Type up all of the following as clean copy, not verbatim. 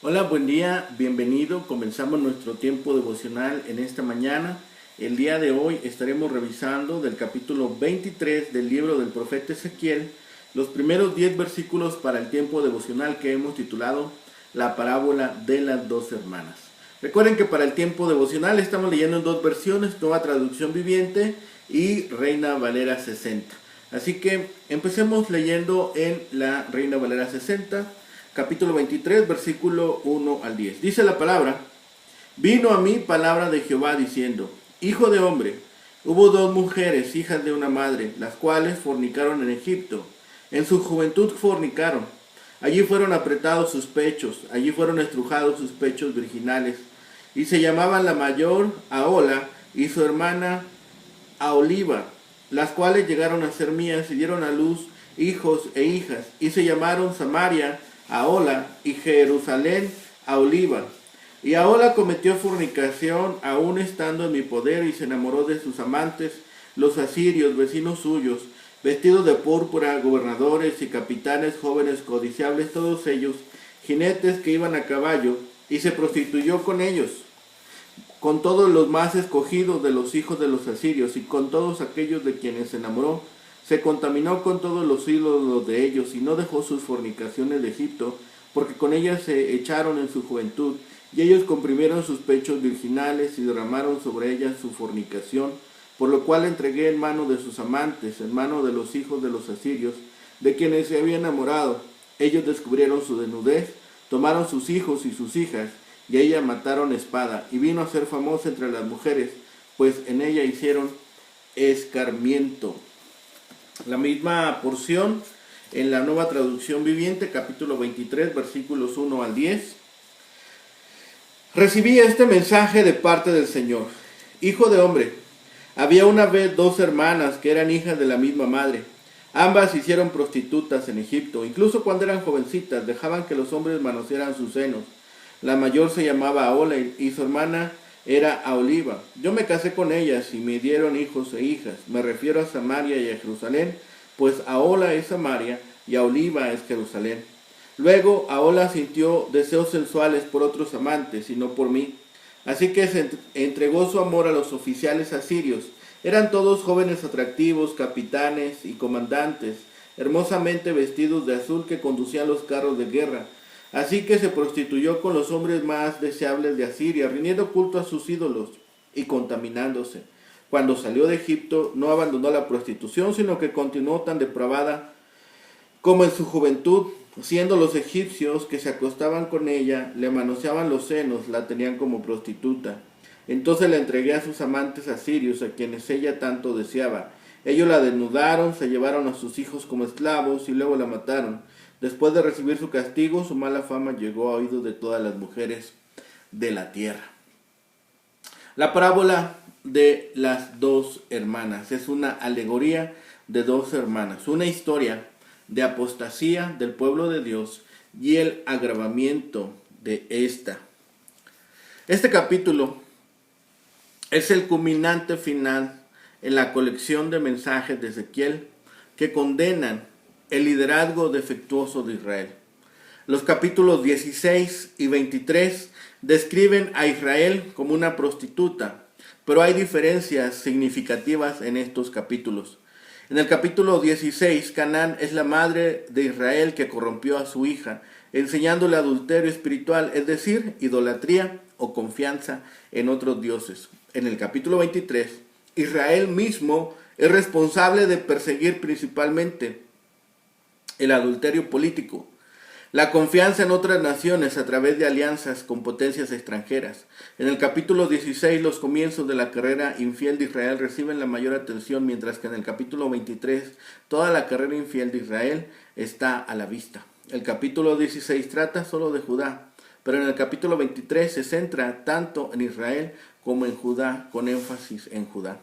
Hola, buen día, bienvenido. Comenzamos nuestro tiempo devocional en esta mañana. El día de hoy estaremos revisando del capítulo 23 del libro del profeta Ezequiel, los primeros 10 versículos para el tiempo devocional que hemos titulado La parábola de las dos hermanas. Recuerden que para el tiempo devocional estamos leyendo en dos versiones, Nueva Traducción Viviente y Reina Valera 60. Así que empecemos leyendo en la Reina Valera 60. Capítulo 23, versículo 1 al 10. Dice la palabra: Vino a mí palabra de Jehová diciendo: Hijo de hombre, hubo dos mujeres, hijas de una madre, las cuales fornicaron en Egipto. En su juventud fornicaron. Allí fueron apretados sus pechos, allí fueron estrujados sus pechos virginales. Y se llamaban la mayor Ahola y su hermana Aholiba, las cuales llegaron a ser mías y dieron a luz hijos e hijas, y se llamaron Samaria Ahola y Jerusalén Aholiba. Y Ahola cometió fornicación aún estando en mi poder y se enamoró de sus amantes, los asirios, vecinos suyos, vestidos de púrpura, gobernadores y capitanes jóvenes codiciables, todos ellos, jinetes que iban a caballo, y se prostituyó con ellos, con todos los más escogidos de los hijos de los asirios y con todos aquellos de quienes se enamoró. Se contaminó con todos los ídolos de ellos y no dejó sus fornicaciones de Egipto, porque con ellas se echaron en su juventud, y ellos comprimieron sus pechos virginales y derramaron sobre ellas su fornicación, por lo cual entregué en mano de sus amantes, en mano de los hijos de los asirios, de quienes se había enamorado. Ellos descubrieron su desnudez, tomaron sus hijos y sus hijas, y a ella mataron espada, y vino a ser famosa entre las mujeres, pues en ella hicieron escarmiento. La misma porción en la Nueva Traducción Viviente, capítulo 23, versículos 1 al 10. Recibí este mensaje de parte del Señor. Hijo de hombre, había una vez dos hermanas que eran hijas de la misma madre. Ambas se hicieron prostitutas en Egipto. Incluso cuando eran jovencitas, dejaban que los hombres manosearan sus senos. La mayor se llamaba Ahola y su hermana era Aholiba. Yo me casé con ellas y me dieron hijos e hijas. Me refiero a Samaria y a Jerusalén, pues Ahola es Samaria y Aholiba es Jerusalén. Luego Ahola sintió deseos sensuales por otros amantes y no por mí. Así que se entregó su amor a los oficiales asirios. Eran todos jóvenes atractivos, capitanes y comandantes, hermosamente vestidos de azul, que conducían los carros de guerra. Así que se prostituyó con los hombres más deseables de Asiria, rindiendo culto a sus ídolos y contaminándose. Cuando salió de Egipto, no abandonó la prostitución, sino que continuó tan depravada como en su juventud, siendo los egipcios que se acostaban con ella, le manoseaban los senos, la tenían como prostituta. Entonces la entregué a sus amantes asirios, a quienes ella tanto deseaba. Ellos la desnudaron, se llevaron a sus hijos como esclavos y luego la mataron. Después de recibir su castigo, su mala fama llegó a oídos de todas las mujeres de la tierra. La parábola de las dos hermanas es una alegoría de dos hermanas, una historia de apostasía del pueblo de Dios y el agravamiento de esta. Este capítulo es el culminante final en la colección de mensajes de Ezequiel que condenan el liderazgo defectuoso de Israel. Los capítulos 16 y 23 describen a Israel como una prostituta, pero hay diferencias significativas en estos capítulos. En el capítulo 16, Canaán es la madre de Israel que corrompió a su hija, enseñándole adulterio espiritual, es decir, idolatría o confianza en otros dioses. En el capítulo 23, Israel mismo es responsable de perseguir principalmente el adulterio político, la confianza en otras naciones a través de alianzas con potencias extranjeras. En el capítulo 16, los comienzos de la carrera infiel de Israel reciben la mayor atención, mientras que en el capítulo 23, toda la carrera infiel de Israel está a la vista. El capítulo 16 trata solo de Judá, pero en el capítulo 23 se centra tanto en Israel como en Judá, con énfasis en Judá.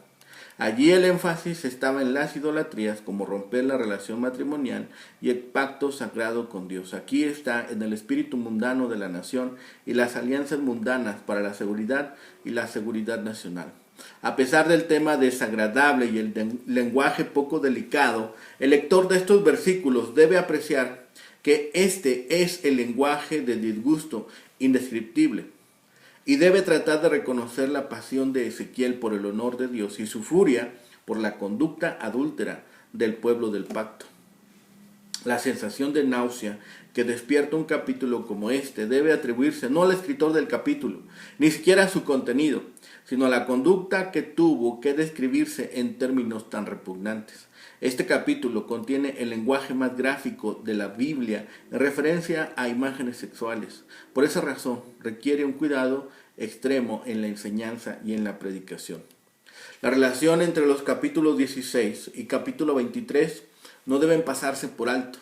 Allí el énfasis estaba en las idolatrías, como romper la relación matrimonial y el pacto sagrado con Dios. Aquí está en el espíritu mundano de la nación y las alianzas mundanas para la seguridad y la seguridad nacional. A pesar del tema desagradable y el lenguaje poco delicado, el lector de estos versículos debe apreciar que este es el lenguaje de disgusto indescriptible, y debe tratar de reconocer la pasión de Ezequiel por el honor de Dios y su furia por la conducta adúltera del pueblo del pacto. La sensación de náusea que despierta un capítulo como este debe atribuirse no al escritor del capítulo, ni siquiera a su contenido, sino a la conducta que tuvo que describirse en términos tan repugnantes. Este capítulo contiene el lenguaje más gráfico de la Biblia en referencia a imágenes sexuales. Por esa razón, requiere un cuidado extremo en la enseñanza y en la predicación. La relación entre los capítulos 16 y capítulo 23 no deben pasarse por alto.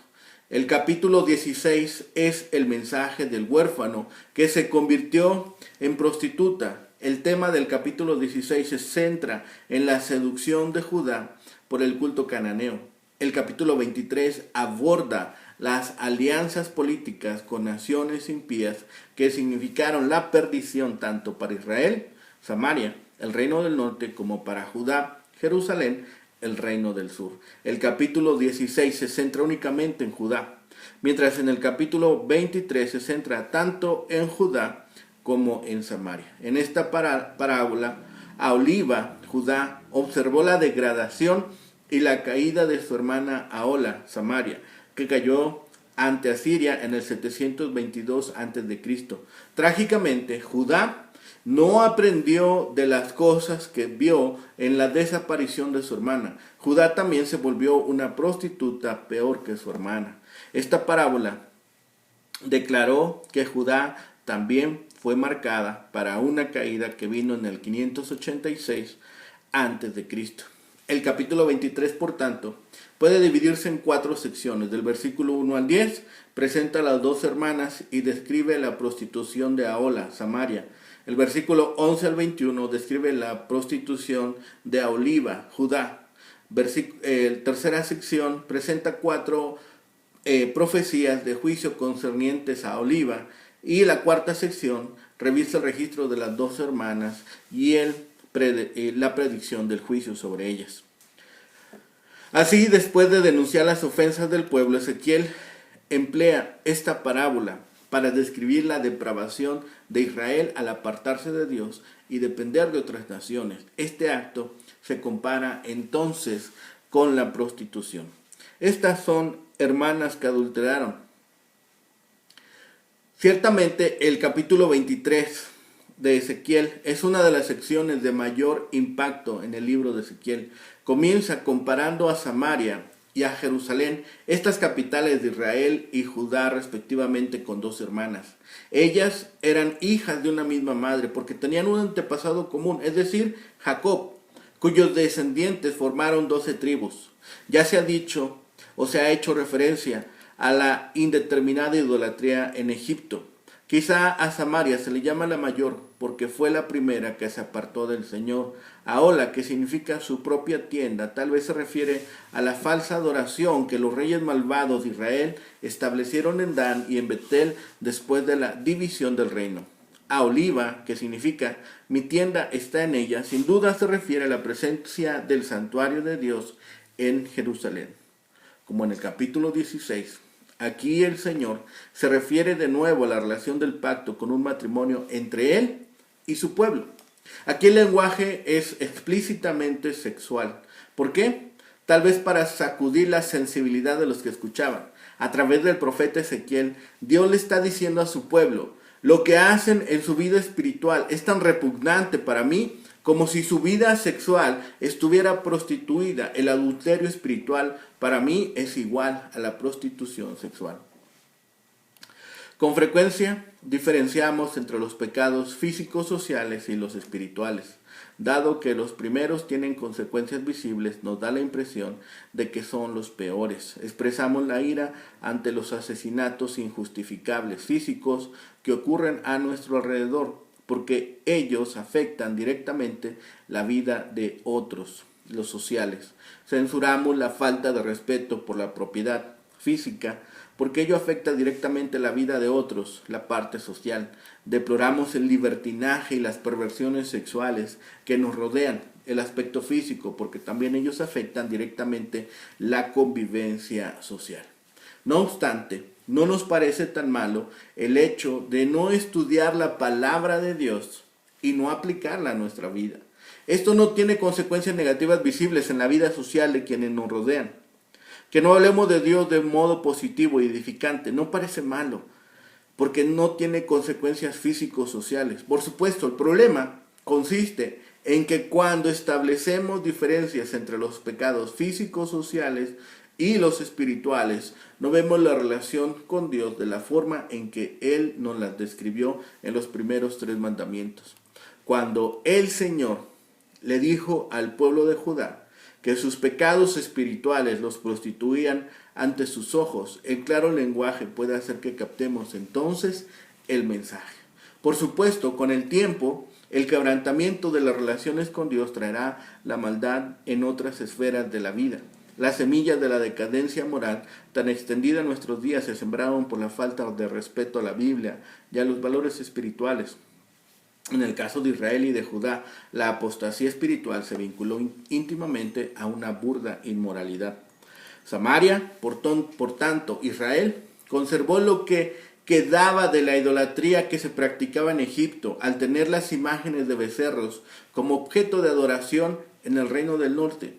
El capítulo 16 es el mensaje del huérfano que se convirtió en prostituta. El tema del capítulo 16 se centra en la seducción de Judá por el culto cananeo. El capítulo 23 aborda las alianzas políticas con naciones impías que significaron la perdición tanto para Israel, Samaria, el reino del norte, como para Judá, Jerusalén, el reino del sur. El capítulo 16 se centra únicamente en Judá, mientras en el capítulo 23 se centra tanto en Judá como en Samaria. En esta parábola, Aholiba, Judá, observó la degradación y la caída de su hermana Ahola, Samaria, que cayó ante Asiria en el 722 a.C. Trágicamente, Judá no aprendió de las cosas que vio en la desaparición de su hermana. Judá también se volvió una prostituta peor que su hermana. Esta parábola declaró que Judá también fue marcada para una caída que vino en el 586 a.C. El capítulo 23, por tanto, puede dividirse en 4 secciones. Del versículo 1 al 10 presenta a las 2 hermanas y describe la prostitución de Ahola, Samaria. El versículo 11 al 21 describe la prostitución de Aholiba, Judá. Tercera sección presenta 4 profecías de juicio concernientes a Aholiba. Y la cuarta sección revisa el registro de las 2 hermanas y la predicción del juicio sobre ellas. Así, después de denunciar las ofensas del pueblo, Ezequiel emplea esta parábola para describir la depravación de Israel al apartarse de Dios y depender de otras naciones. Este acto se compara entonces con la prostitución. Estas son hermanas que adulteraron. Ciertamente el capítulo 23 de Ezequiel es una de las secciones de mayor impacto en el libro de Ezequiel. Comienza comparando a Samaria y a Jerusalén, estas capitales de Israel y Judá respectivamente, con 2 hermanas. Ellas eran hijas de una misma madre porque tenían un antepasado común, es decir, Jacob, cuyos descendientes formaron 12 tribus. Ya se ha dicho o se ha hecho referencia a la indeterminada idolatría en Egipto. Quizá a Samaria se le llama la mayor porque fue la primera que se apartó del Señor. Ahola, que significa su propia tienda, tal vez se refiere a la falsa adoración que los reyes malvados de Israel establecieron en Dan y en Betel después de la división del reino. Aholiba, que significa mi tienda está en ella, sin duda se refiere a la presencia del santuario de Dios en Jerusalén. Como en el capítulo 16, aquí el Señor se refiere de nuevo a la relación del pacto con un matrimonio entre Él y su pueblo. Aquí el lenguaje es explícitamente sexual. ¿Por qué? Tal vez para sacudir la sensibilidad de los que escuchaban. A través del profeta Ezequiel, Dios le está diciendo a su pueblo: lo que hacen en su vida espiritual es tan repugnante para mí como si su vida sexual estuviera prostituida. El adulterio espiritual para mí es igual a la prostitución sexual. Con frecuencia diferenciamos entre los pecados físicos, sociales y los espirituales. Dado que los primeros tienen consecuencias visibles, nos da la impresión de que son los peores. Expresamos la ira ante los asesinatos injustificables físicos que ocurren a nuestro alrededor, porque ellos afectan directamente la vida de otros, los sociales. Censuramos la falta de respeto por la propiedad física, porque ello afecta directamente la vida de otros, la parte social. Deploramos el libertinaje y las perversiones sexuales que nos rodean, el aspecto físico, porque también ellos afectan directamente la convivencia social. No obstante, no nos parece tan malo el hecho de no estudiar la palabra de Dios y no aplicarla a nuestra vida. Esto no tiene consecuencias negativas visibles en la vida social de quienes nos rodean. Que no hablemos de Dios de modo positivo y edificante no parece malo, porque no tiene consecuencias físico-sociales. Por supuesto, el problema consiste en que cuando establecemos diferencias entre los pecados físico-sociales y los espirituales, no vemos la relación con Dios de la forma en que Él nos las describió en los primeros 3 mandamientos. Cuando el Señor le dijo al pueblo de Judá que sus pecados espirituales los prostituían ante sus ojos, el claro lenguaje puede hacer que captemos entonces el mensaje. Por supuesto, con el tiempo, el quebrantamiento de las relaciones con Dios traerá la maldad en otras esferas de la vida. Las semillas de la decadencia moral tan extendida en nuestros días se sembraron por la falta de respeto a la Biblia y a los valores espirituales. En el caso de Israel y de Judá, la apostasía espiritual se vinculó íntimamente a una burda inmoralidad. Samaria, por tanto, Israel, conservó lo que quedaba de la idolatría que se practicaba en Egipto al tener las imágenes de becerros como objeto de adoración en el reino del norte.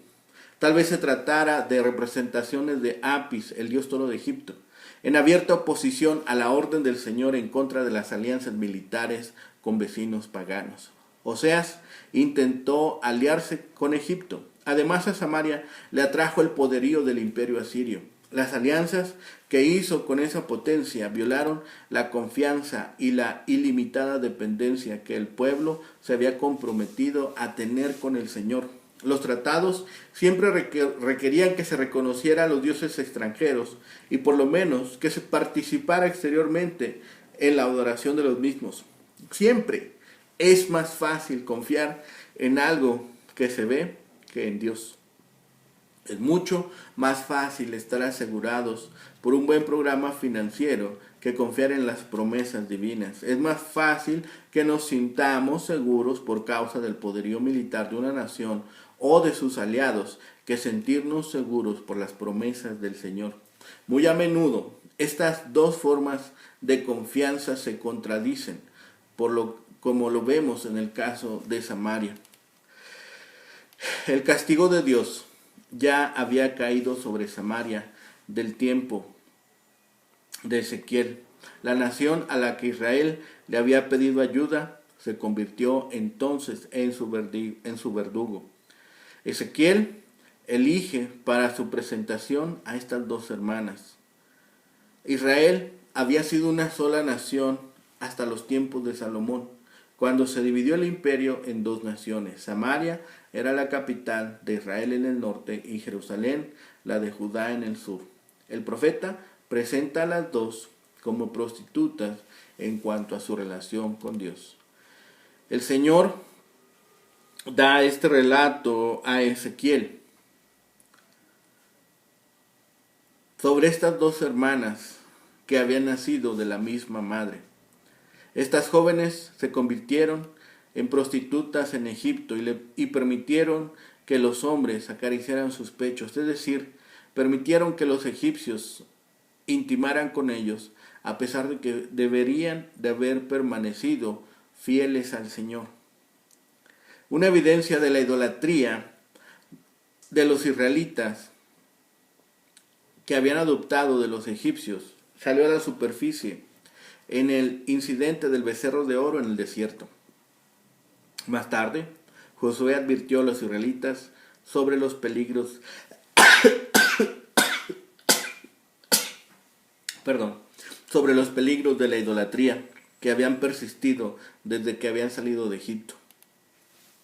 Tal vez se tratara de representaciones de Apis, el dios toro de Egipto, en abierta oposición a la orden del Señor en contra de las alianzas militares con vecinos paganos. Oseas intentó aliarse con Egipto. Además, a Samaria le atrajo el poderío del imperio asirio. Las alianzas que hizo con esa potencia violaron la confianza y la ilimitada dependencia que el pueblo se había comprometido a tener con el Señor. Los tratados siempre requerían que se reconociera a los dioses extranjeros y por lo menos que se participara exteriormente en la adoración de los mismos. Siempre es más fácil confiar en algo que se ve que en Dios. Es mucho más fácil estar asegurados por un buen programa financiero que confiar en las promesas divinas. Es más fácil que nos sintamos seguros por causa del poderío militar de una nación o de sus aliados que sentirnos seguros por las promesas del Señor. Muy a menudo, estas dos formas de confianza se contradicen, como lo vemos en el caso de Samaria. El castigo de Dios ya había caído sobre Samaria del tiempo de Ezequiel. La nación a la que Israel le había pedido ayuda se convirtió entonces en su verdugo. Ezequiel elige para su presentación a estas dos hermanas. Israel había sido una sola nación hasta los tiempos de Salomón, cuando se dividió el imperio en 2 naciones. Samaria era la capital de Israel en el norte y Jerusalén la de Judá en el sur. El profeta presenta a las dos como prostitutas en cuanto a su relación con Dios. El Señor da este relato a Ezequiel sobre estas dos hermanas que habían nacido de la misma madre. Estas jóvenes se convirtieron en prostitutas en Egipto y permitieron que los hombres acariciaran sus pechos, es decir, permitieron que los egipcios intimaran con ellos, a pesar de que deberían de haber permanecido fieles al Señor. Una evidencia de la idolatría de los israelitas que habían adoptado de los egipcios salió a la superficie en el incidente del becerro de oro en el desierto. Más tarde, Josué advirtió a los israelitas sobre los peligros sobre los peligros de la idolatría que habían persistido desde que habían salido de Egipto.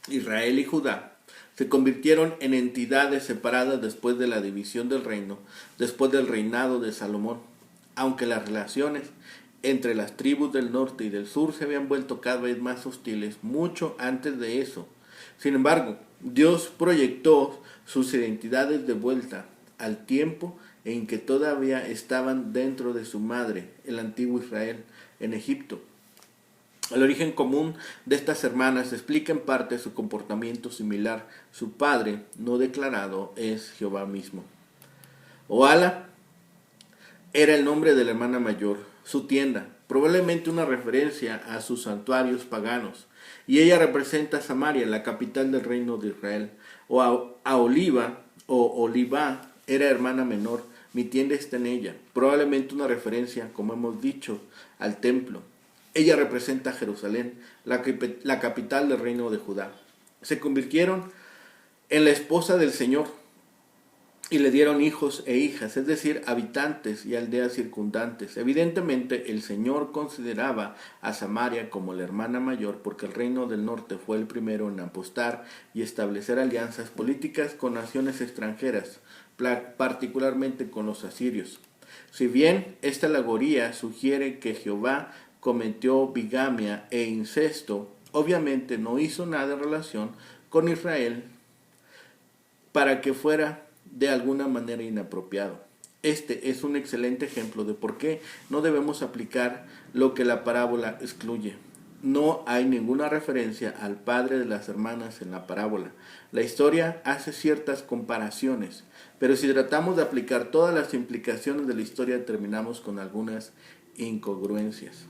Israel y Judá se convirtieron en entidades separadas después de la división del reino, después del reinado de Salomón. Aunque las relaciones entre las tribus del norte y del sur se habían vuelto cada vez más hostiles mucho antes de eso. Sin embargo, Dios proyectó sus identidades de vuelta al tiempo en que todavía estaban dentro de su madre, el antiguo Israel, en Egipto. El origen común de estas hermanas explica en parte su comportamiento similar. Su padre no declarado es Jehová mismo. Ohala era el nombre de la hermana mayor, su tienda, probablemente una referencia a sus santuarios paganos. Y ella representa a Samaria, la capital del reino de Israel. O a Oliva, o Oliva, era hermana menor, mi tienda está en ella, probablemente una referencia, como hemos dicho, al templo. Ella representa a Jerusalén, la capital del reino de Judá. Se convirtieron en la esposa del Señor y le dieron hijos e hijas, es decir, habitantes y aldeas circundantes. Evidentemente, el Señor consideraba a Samaria como la hermana mayor porque el reino del norte fue el primero en apostar y establecer alianzas políticas con naciones extranjeras, particularmente con los asirios. Si bien esta alegoría sugiere que Jehová cometió bigamia e incesto, obviamente no hizo nada en relación con Israel para que fuera de alguna manera inapropiado. Este es un excelente ejemplo de por qué no debemos aplicar lo que la parábola excluye. No hay ninguna referencia al padre de las hermanas en la parábola. La historia hace ciertas comparaciones, pero si tratamos de aplicar todas las implicaciones de la historia terminamos con algunas incongruencias.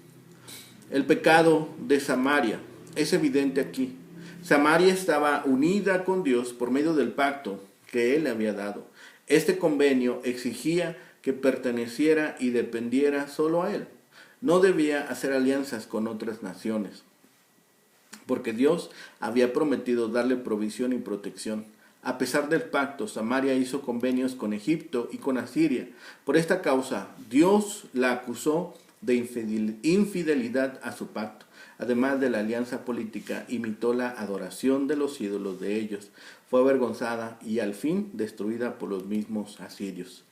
El pecado de Samaria es evidente aquí. Samaria estaba unida con Dios por medio del pacto que Él le había dado. Este convenio exigía que perteneciera y dependiera solo a Él. No debía hacer alianzas con otras naciones, porque Dios había prometido darle provisión y protección. A pesar del pacto, Samaria hizo convenios con Egipto y con Asiria. Por esta causa, Dios la acusó de infidelidad a su pacto. Además de la alianza política, imitó la adoración de los ídolos de ellos. Fue avergonzada y al fin destruida por los mismos asirios.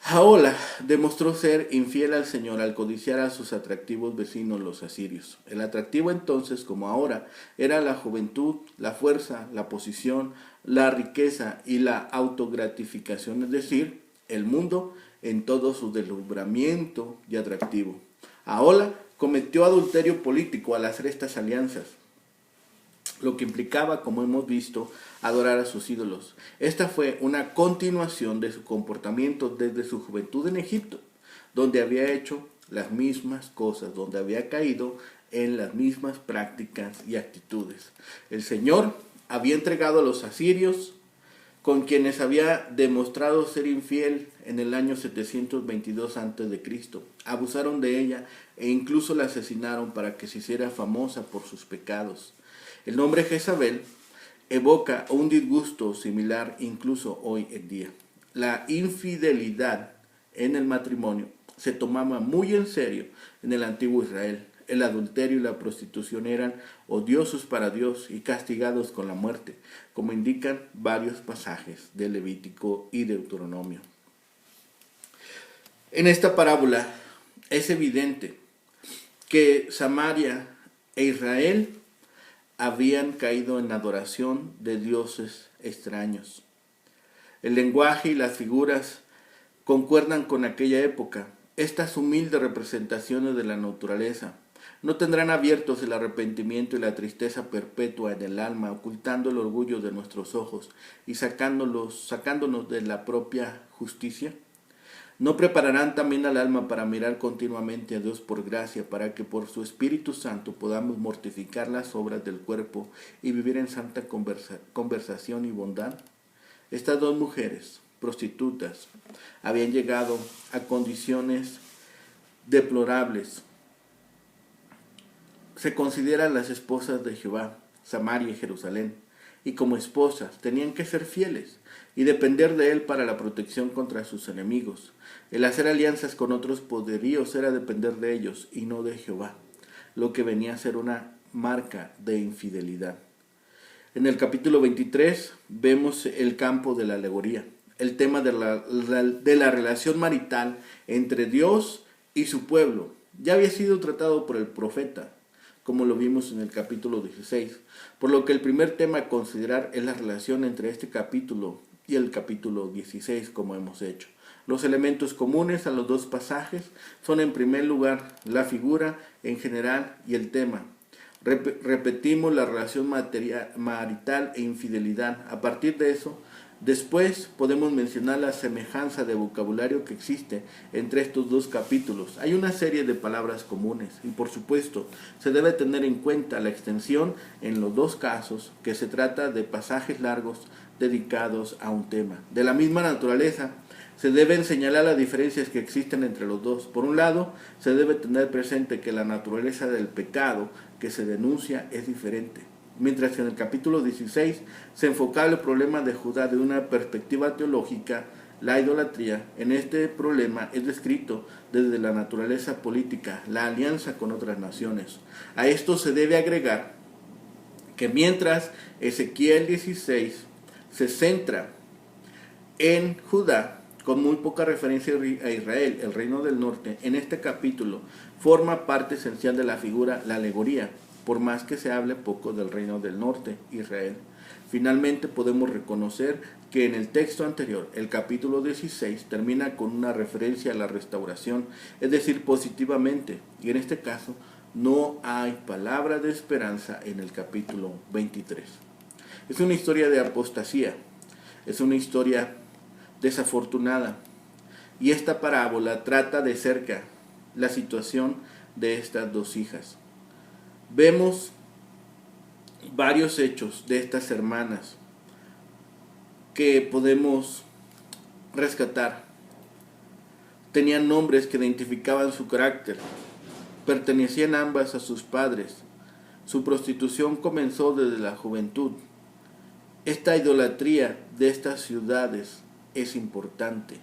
Jaola demostró ser infiel al Señor al codiciar a sus atractivos vecinos los asirios. El atractivo entonces, como ahora, era la juventud, la fuerza, la posición, la riqueza y la autogratificación, es decir, el mundo en todo su deslumbramiento y atractivo. Jaola cometió adulterio político al hacer estas alianzas, lo que implicaba, como hemos visto, adorar a sus ídolos. Esta fue una continuación de su comportamiento desde su juventud en Egipto, donde había hecho las mismas cosas, donde había caído en las mismas prácticas y actitudes. El Señor había entregado a los asirios, con quienes había demostrado ser infiel en el año 722 a.C. Abusaron de ella e incluso la asesinaron para que se hiciera famosa por sus pecados. El nombre Jezabel evoca un disgusto similar incluso hoy en día. La infidelidad en el matrimonio se tomaba muy en serio en el antiguo Israel. El adulterio y la prostitución eran odiosos para Dios y castigados con la muerte, como indican varios pasajes de Levítico y Deuteronomio. En esta parábola es evidente que Samaria e Israel habían caído en adoración de dioses extraños. El lenguaje y las figuras concuerdan con aquella época. Estas humildes representaciones de la naturaleza no tendrán abiertos el arrepentimiento y la tristeza perpetua en el alma, ocultando el orgullo de nuestros ojos y sacándonos de la propia justicia. ¿No prepararán también al alma para mirar continuamente a Dios por gracia, para que por su Espíritu Santo podamos mortificar las obras del cuerpo y vivir en santa conversación y bondad? Estas dos mujeres, prostitutas, habían llegado a condiciones deplorables. Se consideran las esposas de Jehová, Samaria y Jerusalén, y como esposas tenían que ser fieles y depender de él para la protección contra sus enemigos. El hacer alianzas con otros poderíos era depender de ellos y no de Jehová, lo que venía a ser una marca de infidelidad. En el capítulo 23 vemos el campo de la alegoría, el tema de la relación marital entre Dios y su pueblo. Ya había sido tratado por el profeta, como lo vimos en el capítulo 16, por lo que el primer tema a considerar es la relación entre este capítulo y el capítulo 16, como hemos hecho. Los elementos comunes a los dos pasajes son en primer lugar la figura en general y el tema. Repetimos la relación marital e infidelidad. A partir de eso, Después podemos mencionar la semejanza de vocabulario que existe entre estos dos capítulos. Hay una serie de palabras comunes y por supuesto se debe tener en cuenta la extensión en los dos casos, que se trata de pasajes largos dedicados a un tema. De la misma naturaleza, se deben señalar las diferencias que existen entre los dos. Por un lado, se debe tener presente que la naturaleza del pecado que se denuncia es diferente. Mientras que en el capítulo 16 se enfocaba el problema de Judá de una perspectiva teológica, la idolatría en este problema es descrito desde la naturaleza política, la alianza con otras naciones. A esto se debe agregar que mientras Ezequiel 16 se centra en Judá, con muy poca referencia a Israel, el reino del norte, en este capítulo forma parte esencial de la figura, la alegoría, por más que se hable poco del reino del norte, Israel. Finalmente podemos reconocer que en el texto anterior, el capítulo 16, termina con una referencia a la restauración, es decir, positivamente, y en este caso no hay palabra de esperanza en el capítulo 23. Es una historia de apostasía, es una historia desafortunada, y esta parábola trata de cerca la situación de estas dos hijas. Vemos varios hechos de estas hermanas que podemos rescatar. Tenían nombres que identificaban su carácter, pertenecían ambas a sus padres. Su prostitución comenzó desde la juventud. Esta idolatría de estas ciudades es importante.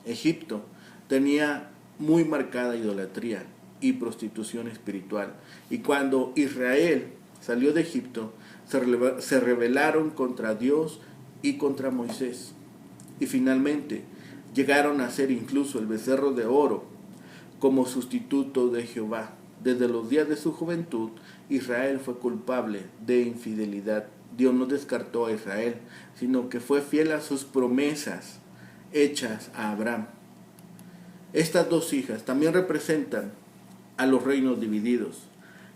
Egipto tenía muy marcada idolatría y prostitución espiritual. Y cuando Israel salió de Egipto, se rebelaron contra Dios y contra Moisés. Y finalmente llegaron a ser incluso el becerro de oro como sustituto de Jehová. Desde los días de su juventud, Israel fue culpable de infidelidad. Dios no descartó a Israel, sino que fue fiel a sus promesas hechas a Abraham. Estas dos hijas también representan a los reinos divididos.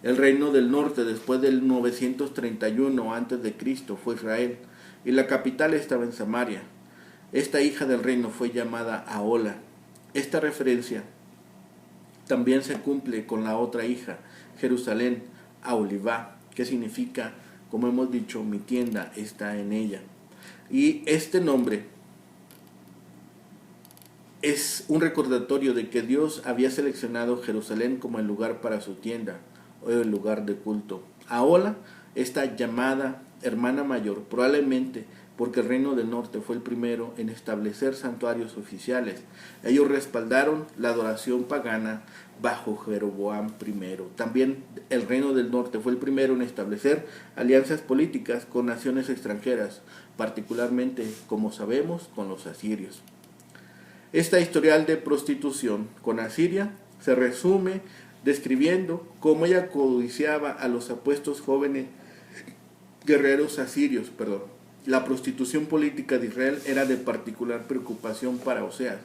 El reino del norte después del 931 a.C. fue Israel y la capital estaba en Samaria. Esta hija del reino fue llamada Ahola. Esta referencia también se cumple con la otra hija, Jerusalén, Aholibá, que significa, como hemos dicho, mi tienda está en ella. Y este nombre es un recordatorio de que Dios había seleccionado Jerusalén como el lugar para su tienda o el lugar de culto. Ahola, esta llamada hermana mayor, probablemente porque el reino del norte fue el primero en establecer santuarios oficiales. Ellos respaldaron la adoración pagana bajo Jeroboam I. También el reino del norte fue el primero en establecer alianzas políticas con naciones extranjeras, particularmente, como sabemos, con los asirios. Esta historial de prostitución con Asiria se resume describiendo cómo ella codiciaba a los apuestos jóvenes guerreros asirios. La prostitución política de Israel era de particular preocupación para Oseas,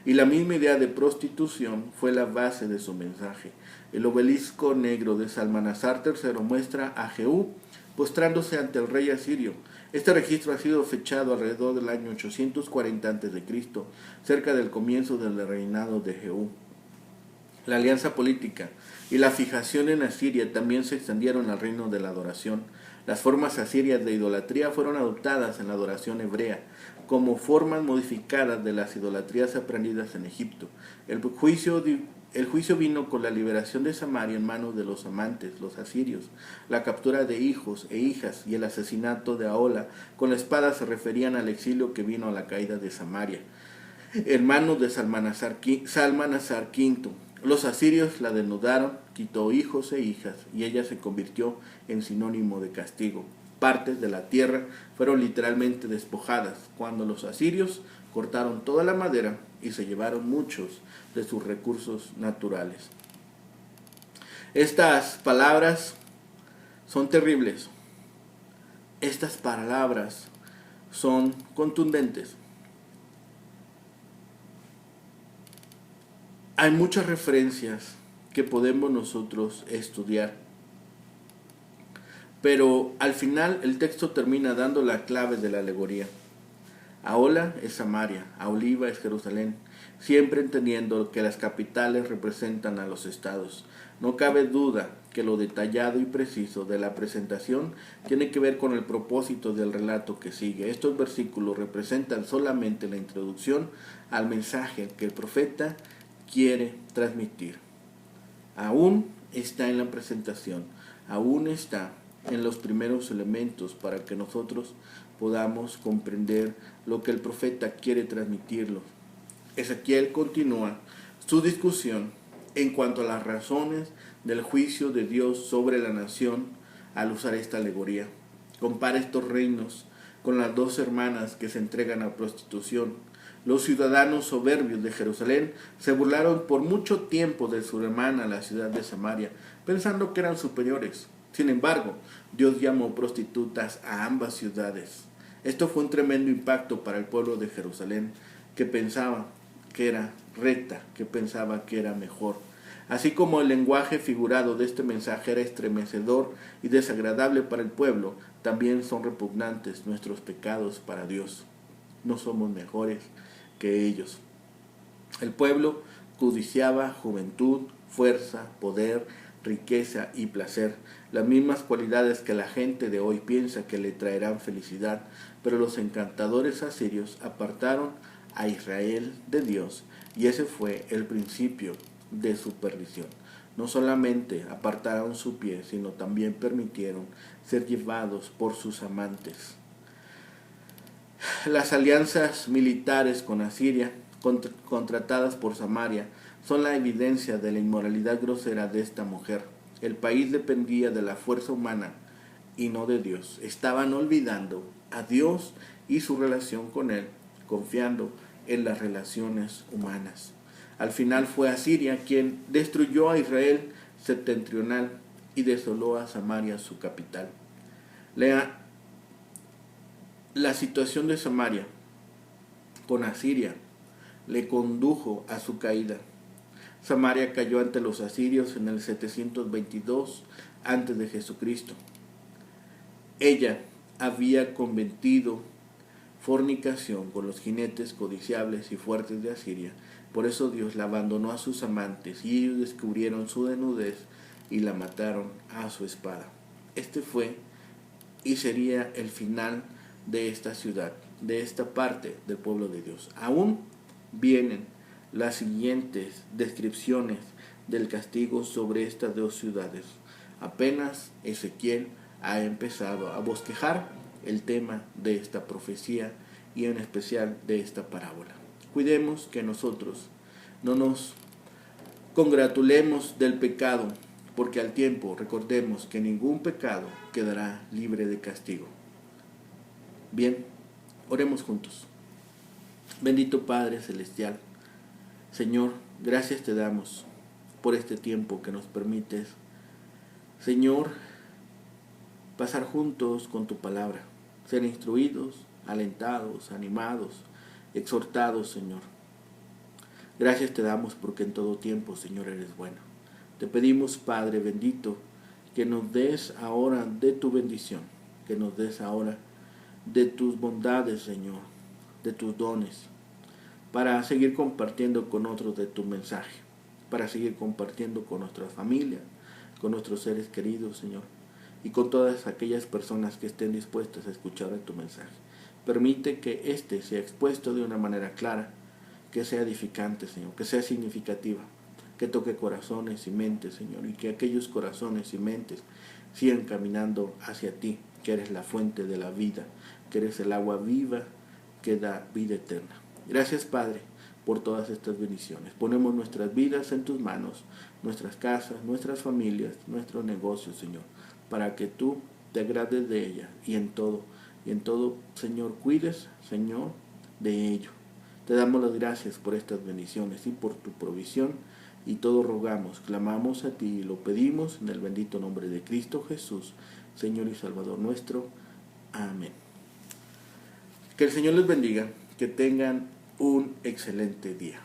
y la misma idea de prostitución fue la base de su mensaje. El obelisco negro de Salmanasar III muestra a Jehú postrándose ante el rey asirio. Este registro ha sido fechado alrededor del año 840 a.C., cerca del comienzo del reinado de Jehú. La alianza política y la fijación en Asiria también se extendieron al reino de la adoración. Las formas asirias de idolatría fueron adoptadas en la adoración hebrea como formas modificadas de las idolatrías aprendidas en Egipto. El juicio vino con la liberación de Samaria en manos de los amantes, los asirios. La captura de hijos e hijas y el asesinato de Ahola con la espada se referían al exilio que vino a la caída de Samaria, en manos de Salmanasar V. Los asirios la desnudaron, quitó hijos e hijas, y ella se convirtió en sinónimo de castigo. Partes de la tierra fueron literalmente despojadas cuando los asirios cortaron toda la madera y se llevaron muchos de sus recursos naturales. Estas palabras son terribles. Estas palabras son contundentes. Hay muchas referencias que podemos nosotros estudiar, pero al final el texto termina dando la clave de la alegoría. Ahola es Samaria, Aholiba es Jerusalén, siempre entendiendo que las capitales representan a los estados. No cabe duda que lo detallado y preciso de la presentación tiene que ver con el propósito del relato que sigue. Estos versículos representan solamente la introducción al mensaje que el profeta quiere transmitir. Aún está en la presentación, aún está en los primeros elementos para que nosotros podamos comprender lo que el profeta quiere transmitirlo. Ezequiel continúa su discusión en cuanto a las razones del juicio de Dios sobre la nación al usar esta alegoría. Compara estos reinos con las dos hermanas que se entregan a prostitución. Los ciudadanos soberbios de Jerusalén se burlaron por mucho tiempo de su hermana, la ciudad de Samaria, pensando que eran superiores. Sin embargo, Dios llamó prostitutas a ambas ciudades. Esto fue un tremendo impacto para el pueblo de Jerusalén, que pensaba que era recta, que pensaba que era mejor. Así como el lenguaje figurado de este mensaje era estremecedor y desagradable para el pueblo, también son repugnantes nuestros pecados para Dios. No somos mejores que ellos. El pueblo codiciaba juventud, fuerza, poder, riqueza y placer, las mismas cualidades que la gente de hoy piensa que le traerán felicidad, pero los encantadores asirios apartaron a Israel de Dios, y ese fue el principio de su perdición. No solamente apartaron su pie, sino también permitieron ser llevados por sus amantes. Las alianzas militares con Asiria, contratadas por Samaria, son la evidencia de la inmoralidad grosera de esta mujer. El país dependía de la fuerza humana y no de Dios. Estaban olvidando a Dios y su relación con Él, confiando en las relaciones humanas. Al final fue Asiria quien destruyó a Israel septentrional y desoló a Samaria, su capital. La situación de Samaria con Asiria le condujo a su caída. Samaria cayó ante los asirios en el 722 antes de Jesucristo. Ella había cometido fornicación con los jinetes codiciables y fuertes de Asiria. Por eso Dios la abandonó a sus amantes y ellos descubrieron su desnudez y la mataron a su espada. Este fue y sería el final de esta ciudad, de esta parte del pueblo de Dios. Aún vienen las siguientes descripciones del castigo sobre estas dos ciudades. Apenas Ezequiel ha empezado a bosquejar el tema de esta profecía y en especial de esta parábola. Cuidemos que nosotros no nos congratulemos del pecado, porque al tiempo recordemos que ningún pecado quedará libre de castigo. Bien, oremos juntos. Bendito Padre Celestial, Señor, gracias te damos por este tiempo que nos permites, Señor, pasar juntos con tu palabra, ser instruidos, alentados, animados, exhortados, Señor. Gracias te damos porque en todo tiempo, Señor, eres bueno. Te pedimos, Padre bendito, que nos des ahora de tu bendición, que nos des ahora de tus bondades, Señor, de tus dones, para seguir compartiendo con otros de tu mensaje, para seguir compartiendo con nuestras familias, con nuestros seres queridos, Señor, y con todas aquellas personas que estén dispuestas a escuchar tu mensaje. Permite que éste sea expuesto de una manera clara, que sea edificante, Señor, que sea significativa, que toque corazones y mentes, Señor, y que aquellos corazones y mentes sigan caminando hacia ti, que eres la fuente de la vida, que eres el agua viva que da vida eterna. Gracias, Padre, por todas estas bendiciones. Ponemos nuestras vidas en tus manos, nuestras casas, nuestras familias, nuestros negocios, Señor, para que tú te agrades de ella y en todo, Señor, cuides, Señor, de ello. Te damos las gracias por estas bendiciones y por tu provisión, y todo rogamos, clamamos a ti y lo pedimos en el bendito nombre de Cristo Jesús, Señor y Salvador nuestro. Amén. Que el Señor les bendiga, que tengan un excelente día.